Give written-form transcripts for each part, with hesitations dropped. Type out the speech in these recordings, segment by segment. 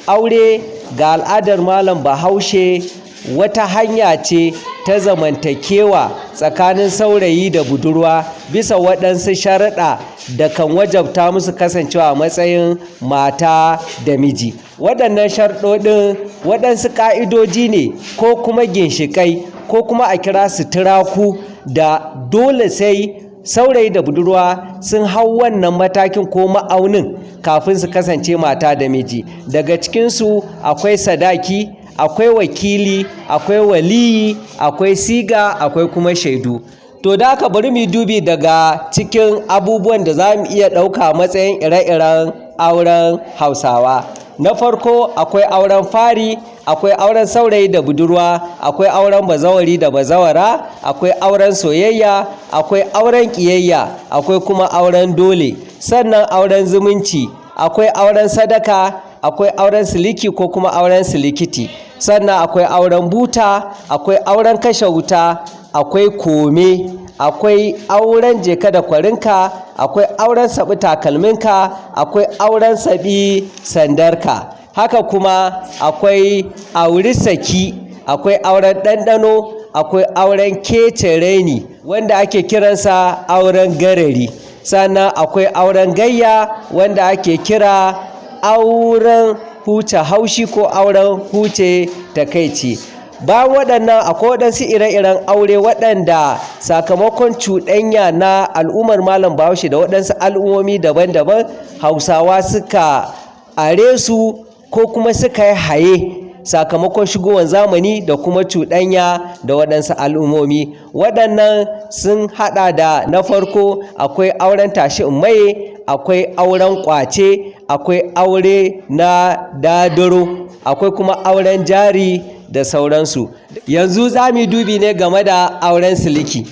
Aure ga al'adar malam Bahaushe wata hanya ce ta zamantakewa tsakanin saurayi da budurwa bisa waɗansu sharuɗa da kan wajabta musu kasancewa a matsayin mata da miji. Waɗannan sharuɗoɗin waɗansu ƙa'idoji ne ko kuma ginshiƙai ko kuma a kira su turaku da dole sai saurayi da budurwa sun hau wannan matakin ko ma'aunin kafin su kasance mata da miji. Daga cikinsu akwai sadaki, akwai wakili, akwai waliyi, akwai siga, akwai kuma shaidu. To da haka bari mu dubi daga cikin abubuwan da za mu iya ɗauka matsayin ire-iren auren Hausawa. Na farko akwai auren fari, akwai auren saurayi da budurwa, akwai auren bazawari da bazawara, akwai auren soyayya, akwai auren ƙiyayya, akwai kuma auren dole, sannan auren zumunci, akwai auren sadaka, akwai auren siliki ko kuma auren silikiti, sannan akwai auren buta, akwai auren kashe wuta, akwai kome, akwai auren jeka da kwarinka, akwai auren saɓi takalminka, akwai auren saɓi sandarka. Haka kuma akwai auri saki, akwai auren ɗanɗano, akwai auren kece raini wanda ake kiransa auren garari, sannan akwai auren gayya wanda ake kira auren huce haushi ko auren huce takaici. Bayan waɗannan akwai waɗansu ire-iren aure waɗanda sakamakon cuɗanya na al'ummar malam Bahaushe da waɗansu al'ummomi daban-daban Hausawa suka are su ko kuma suka yi haye sakamakon shigowar zamani da kuma cuɗanya da waɗansu al'ummomi. Waɗannan sun haɗa da na farko akwai auren tashi in maye, akwai auren ƙwace, akwai aure na dadaro, akwai kuma auren jari da sauransu. Yanzu za mu dubi ne game da auren siliki.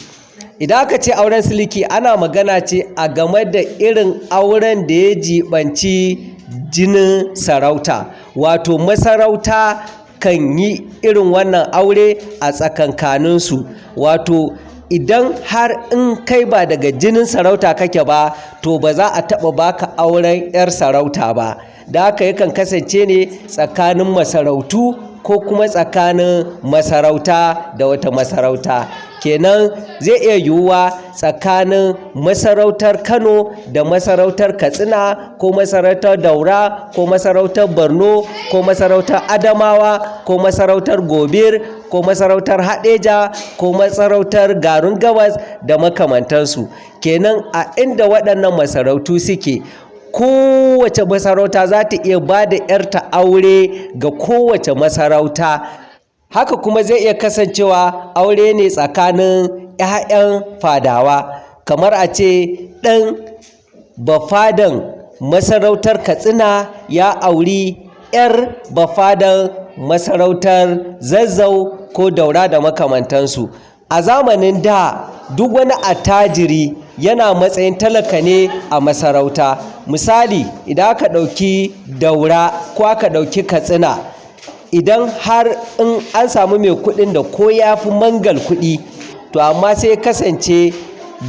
Idan aka ce auren siliki ana magana ce a game da irin auren da ya jibanci jinin sarauta, wato masarauta kan yi irin wannan aure a tsakankaninsu. Wato idan har in kai ba daga jinin sarauta kake ba to ba za a taɓa baka auren 'yar sarauta ba. Da haka yakan kasance ne tsakanin masarautu ko kuma tsakanin masarauta da wata masarauta. Kenan zai iya yiwuwa tsakanin masarautar Kano da masarautar Katsina ko masarautar Daura ko masarautar Borno ko masarautar Adamawa ko masarautar Gobir ko masarautar Haɗeja ko masarautar Garin Gabas da makamantansu. Kenan a inda waɗannan masarautu suke, kowace masarauta za ta iya ba da 'yarta aure ga kowace masarauta. Haka kuma zai iya kasancewa aure ne tsakanin 'ya'yan fadawa, kamar a ce ɗan bafadan masarautar Katsina ya auri 'yar bafadan masarautar Zazzau ko Daura da makamantansu. A zamanin da duk wani attajiri yana matsayin talaka ne a masarauta. Misali, idan aka ɗauki Daura ko aka ɗauki Katsina, idan har in an samu mai kuɗin da ko ya fi mangal kuɗi, to amma sai kasance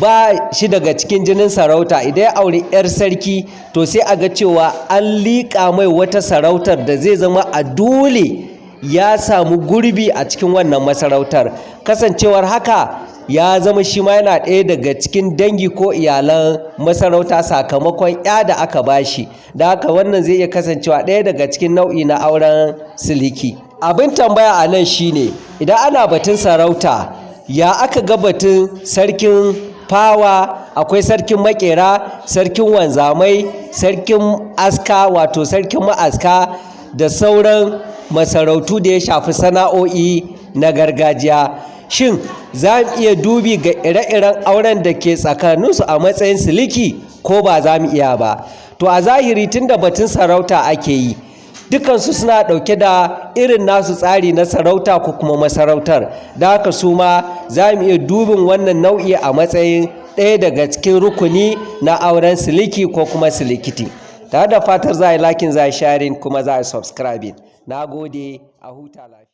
ba shi daga cikin jinin sarauta, idan ya auri 'yar sarki to sai a ga cewa an liƙa mai wata sarautar da zai zama a dole ya samu gurbi a cikin wannan masarautar. Kasancewar haka ya zama shi ma yana ɗaya daga cikin dangi ko iyalan masarauta sakamakon 'ya da aka bashi. Da haka wannan zai iya kasancewa ɗaya daga cikin nau'i na auren siliki. Abin tambaya a nan shine, idan ana batun sarauta, ya aka ga batun sarkin fawa, akwai sarkin makera, sarkin wanzamai, sarkin aska wato sarkin ma'aska da sauran masarautu da ya shafi sana'o'i na gargajiya. Shin za mu iya dubi ga ire-iren auren da ke tsakaninsu a matsayin siliki ko ba za mu iya ba? To a zahiri tun da batun sarauta ake yi, dukansu suna ɗauke da irin nasu tsari na sarauta ko kuma masarautar. Da haka su ma za mu iya dubin wannan nau'i a matsayin ɗaya daga cikin rukuni na auren siliki ko kuma silikiti. Tare da fatar za a yi liking, za a yi sharing kuma za a yi subscribing. Na gode, a huta lafiya.